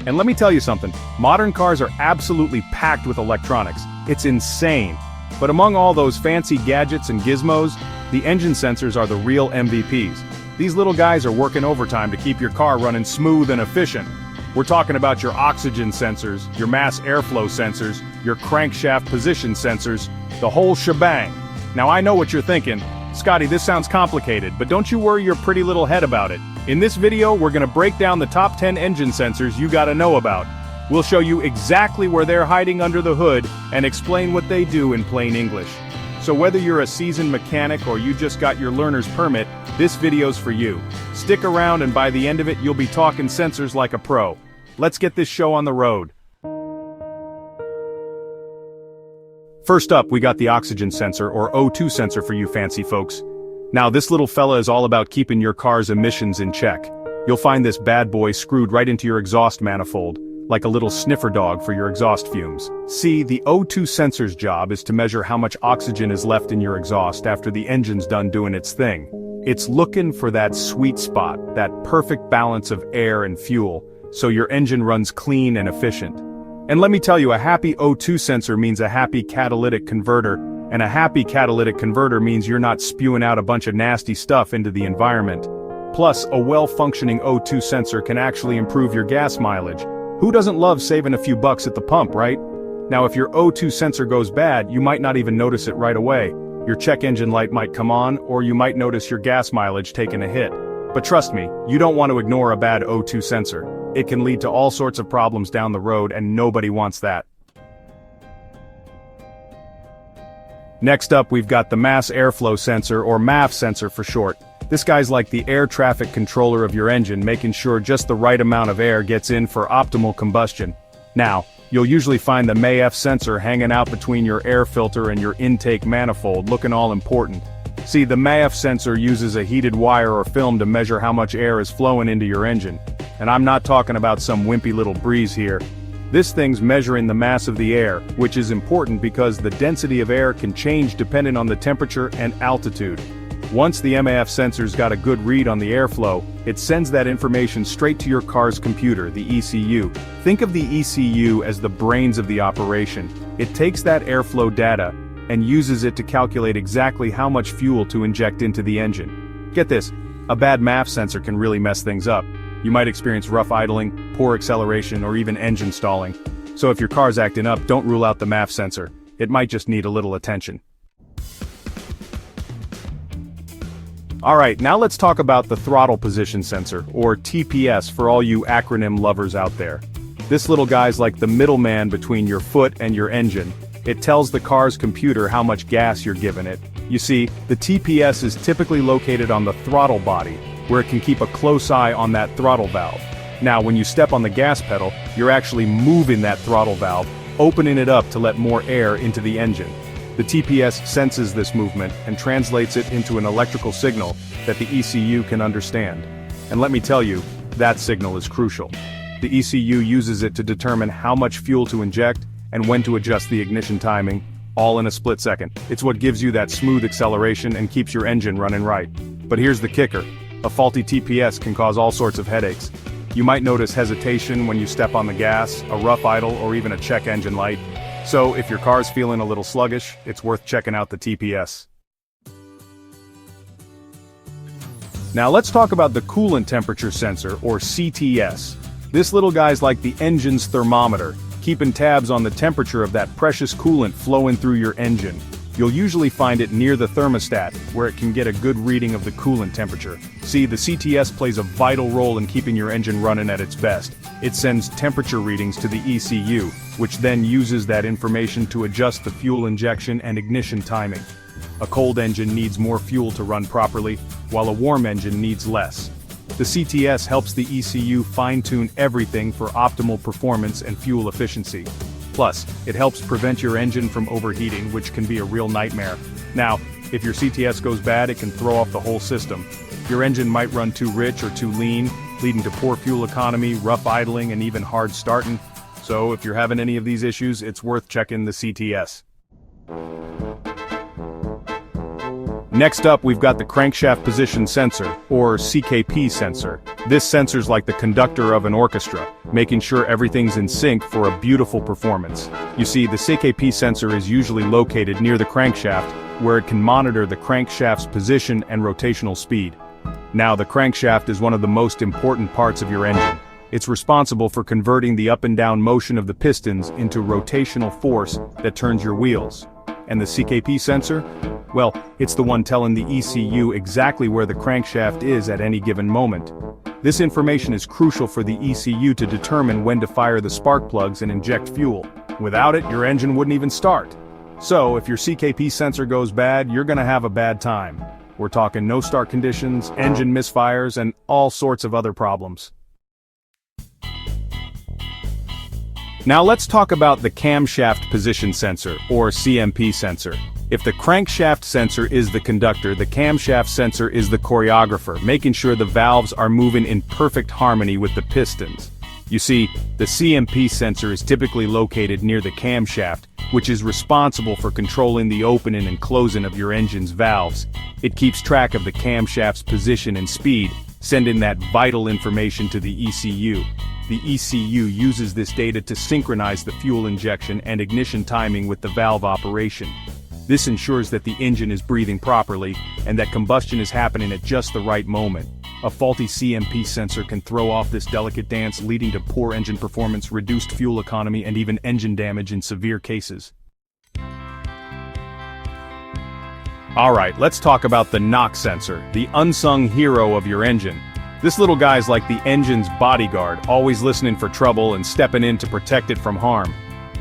And let me tell you something, modern cars are absolutely packed with electronics. It's insane. But among all those fancy gadgets and gizmos, the engine sensors are the real MVPs. These little guys are working overtime to keep your car running smooth and efficient. We're talking about your oxygen sensors, your mass airflow sensors, your crankshaft position sensors, the whole shebang. Now I know what you're thinking, Scotty, this sounds complicated, but don't you worry your pretty little head about it. In this video, we're gonna break down the top 10 engine sensors you gotta know about. We'll show you exactly where they're hiding under the hood and explain what they do in plain English. So whether you're a seasoned mechanic or you just got your learner's permit, this video's for you. Stick around and by the end of it you'll be talking sensors like a pro. Let's get this show on the road. First up, we got the oxygen sensor, or O2 sensor for you fancy folks. Now this little fella is all about keeping your car's emissions in check. You'll find this bad boy screwed right into your exhaust manifold, like a little sniffer dog for your exhaust fumes. See, the O2 sensor's job is to measure how much oxygen is left in your exhaust after the engine's done doing its thing. It's looking for that sweet spot, that perfect balance of air and fuel, so your engine runs clean and efficient. And let me tell you, a happy O2 sensor means a happy catalytic converter, and a happy catalytic converter means you're not spewing out a bunch of nasty stuff into the environment. Plus, a well-functioning O2 sensor can actually improve your gas mileage. Who doesn't love saving a few bucks at the pump, right? Now if your O2 sensor goes bad, you might not even notice it right away. Your check engine light might come on, or you might notice your gas mileage taking a hit. But trust me, you don't want to ignore a bad O2 sensor. It can lead to all sorts of problems down the road and nobody wants that. Next up, we've got the mass airflow sensor, or MAF sensor for short. This guy's like the air traffic controller of your engine, making sure just the right amount of air gets in for optimal combustion. Now, you'll usually find the MAF sensor hanging out between your air filter and your intake manifold, looking all important. See, the MAF sensor uses a heated wire or film to measure how much air is flowing into your engine. And I'm not talking about some wimpy little breeze here. This thing's measuring the mass of the air, which is important because the density of air can change depending on the temperature and altitude. Once the MAF sensor's got a good read on the airflow, it sends that information straight to your car's computer, the ECU. Think of the ECU as the brains of the operation. It takes that airflow data and uses it to calculate exactly how much fuel to inject into the engine. Get this, a bad MAF sensor can really mess things up. You might experience rough idling, poor acceleration, or even engine stalling. So if your car's acting up, don't rule out the MAF sensor. It might just need a little attention. Alright, now let's talk about the throttle position sensor, or TPS for all you acronym lovers out there. This little guy's like the middleman between your foot and your engine. It tells the car's computer how much gas you're giving it. You see, the TPS is typically located on the throttle body, where it can keep a close eye on that throttle valve. Now, when you step on the gas pedal, you're actually moving that throttle valve, opening it up to let more air into the engine. The TPS senses this movement and translates it into an electrical signal that the ECU can understand. And let me tell you, that signal is crucial. The ECU uses it to determine how much fuel to inject and when to adjust the ignition timing, all in a split second. It's what gives you that smooth acceleration and keeps your engine running right. But here's the kicker. A faulty TPS can cause all sorts of headaches. You might notice hesitation when you step on the gas, a rough idle, or even a check engine light. So, if your car's feeling a little sluggish, it's worth checking out the TPS. Now let's talk about the coolant temperature sensor, or CTS. This little guy's like the engine's thermometer, keeping tabs on the temperature of that precious coolant flowing through your engine. You'll usually find it near the thermostat, where it can get a good reading of the coolant temperature. See, the CTS plays a vital role in keeping your engine running at its best. It sends temperature readings to the ECU, which then uses that information to adjust the fuel injection and ignition timing. A cold engine needs more fuel to run properly, while a warm engine needs less. The CTS helps the ECU fine-tune everything for optimal performance and fuel efficiency. Plus, it helps prevent your engine from overheating, which can be a real nightmare. Now, if your CTS goes bad, it can throw off the whole system. Your engine might run too rich or too lean, leading to poor fuel economy, rough idling, and even hard starting. So if you're having any of these issues, it's worth checking the CTS. Next up, we've got the crankshaft position sensor, or CKP sensor. This sensor's like the conductor of an orchestra, making sure everything's in sync for a beautiful performance. You see, the CKP sensor is usually located near the crankshaft, where it can monitor the crankshaft's position and rotational speed. Now, the crankshaft is one of the most important parts of your engine. It's responsible for converting the up and down motion of the pistons into rotational force that turns your wheels. And the CKP sensor? Well, it's the one telling the ECU exactly where the crankshaft is at any given moment. This information is crucial for the ECU to determine when to fire the spark plugs and inject fuel. Without it, your engine wouldn't even start. So, if your CKP sensor goes bad, you're gonna have a bad time. We're talking no start conditions, engine misfires, and all sorts of other problems. Now let's talk about the camshaft position sensor, or CMP sensor. If the crankshaft sensor is the conductor, the camshaft sensor is the choreographer, making sure the valves are moving in perfect harmony with the pistons. You see, the CMP sensor is typically located near the camshaft, which is responsible for controlling the opening and closing of your engine's valves. It keeps track of the camshaft's position and speed, sending that vital information to the ECU. The ECU uses this data to synchronize the fuel injection and ignition timing with the valve operation. This ensures that the engine is breathing properly and that combustion is happening at just the right moment. A faulty CMP sensor can throw off this delicate dance, leading to poor engine performance, reduced fuel economy, and even engine damage in severe cases. Alright, let's talk about the knock sensor, the unsung hero of your engine. This little guy's like the engine's bodyguard, always listening for trouble and stepping in to protect it from harm.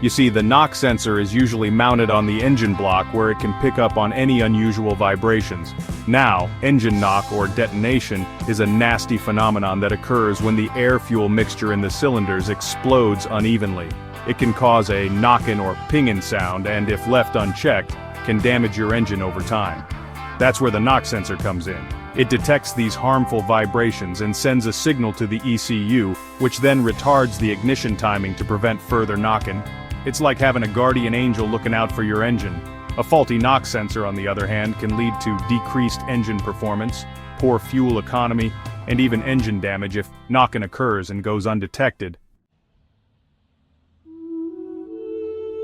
You see, the knock sensor is usually mounted on the engine block where it can pick up on any unusual vibrations. Now, engine knock or detonation is a nasty phenomenon that occurs when the air-fuel mixture in the cylinders explodes unevenly. It can cause a knockin' or pingin' sound and, if left unchecked, can damage your engine over time. That's where the knock sensor comes in. It detects these harmful vibrations and sends a signal to the ECU, which then retards the ignition timing to prevent further knocking. It's like having a guardian angel looking out for your engine. A faulty knock sensor, on the other hand, can lead to decreased engine performance, poor fuel economy, and even engine damage if knocking occurs and goes undetected.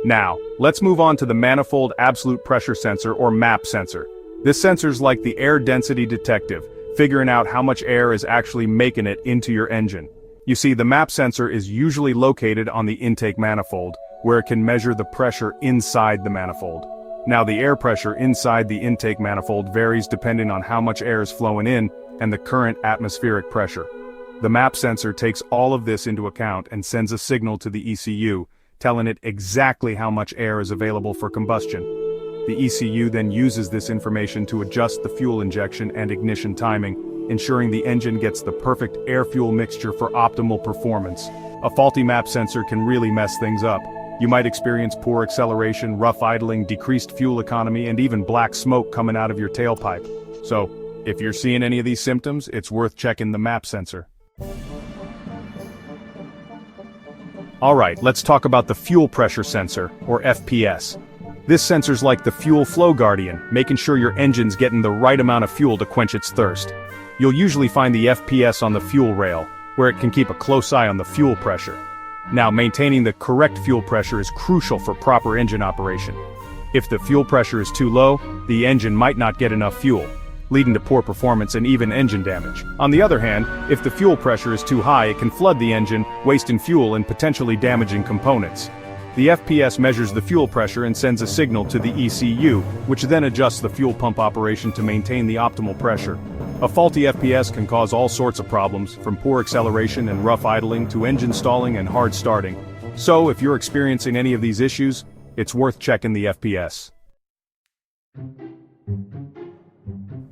Now, let's move on to the Manifold Absolute Pressure Sensor, or MAP sensor. This sensor's like the air density detective, figuring out how much air is actually making it into your engine. You see, the MAP sensor is usually located on the intake manifold, where it can measure the pressure inside the manifold. Now, the air pressure inside the intake manifold varies depending on how much air is flowing in and the current atmospheric pressure. The MAP sensor takes all of this into account and sends a signal to the ECU, telling it exactly how much air is available for combustion. The ECU then uses this information to adjust the fuel injection and ignition timing, ensuring the engine gets the perfect air-fuel mixture for optimal performance. A faulty MAP sensor can really mess things up. You might experience poor acceleration, rough idling, decreased fuel economy, and even black smoke coming out of your tailpipe. So, if you're seeing any of these symptoms, it's worth checking the MAP sensor. Alright, let's talk about the fuel pressure sensor, or FPS. This sensor's like the fuel flow guardian, making sure your engine's getting the right amount of fuel to quench its thirst. You'll usually find the FPS on the fuel rail, where it can keep a close eye on the fuel pressure. Now, maintaining the correct fuel pressure is crucial for proper engine operation. If the fuel pressure is too low, the engine might not get enough fuel, leading to poor performance and even engine damage. On the other hand, if the fuel pressure is too high, it can flood the engine, wasting fuel and potentially damaging components. The FPS measures the fuel pressure and sends a signal to the ECU, which then adjusts the fuel pump operation to maintain the optimal pressure. A faulty FPS can cause all sorts of problems, from poor acceleration and rough idling to engine stalling and hard starting. So, if you're experiencing any of these issues, it's worth checking the FPS.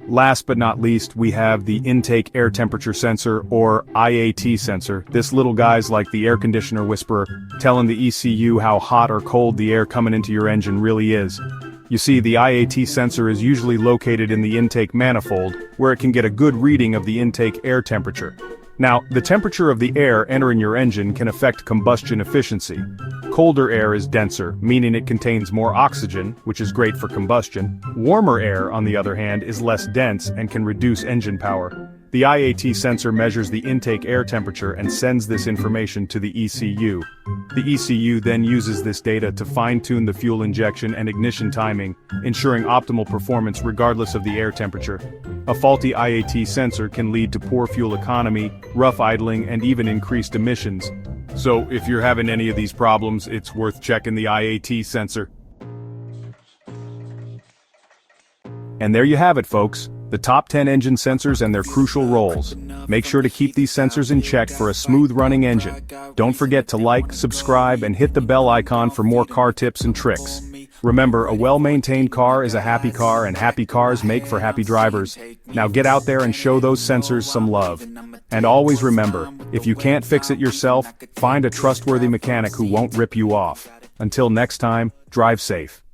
Last but not least, we have the intake air temperature sensor, or IAT sensor. This little guy's like the air conditioner whisperer, telling the ECU how hot or cold the air coming into your engine really is. You see, the IAT sensor is usually located in the intake manifold, where it can get a good reading of the intake air temperature. Now, the temperature of the air entering your engine can affect combustion efficiency. Colder air is denser, meaning it contains more oxygen, which is great for combustion. Warmer air, on the other hand, is less dense and can reduce engine power. The IAT sensor measures the intake air temperature and sends this information to the ECU. The ECU then uses this data to fine-tune the fuel injection and ignition timing, ensuring optimal performance regardless of the air temperature. A faulty IAT sensor can lead to poor fuel economy, rough idling, and even increased emissions. So, if you're having any of these problems, it's worth checking the IAT sensor. And there you have it, folks. The top 10 engine sensors and their crucial roles. Make sure to keep these sensors in check for a smooth running engine. Don't forget to like, subscribe, and hit the bell icon for more car tips and tricks. Remember, a well-maintained car is a happy car, and happy cars make for happy drivers. Now get out there and show those sensors some love. And always remember, if you can't fix it yourself, find a trustworthy mechanic who won't rip you off. Until next time, drive safe.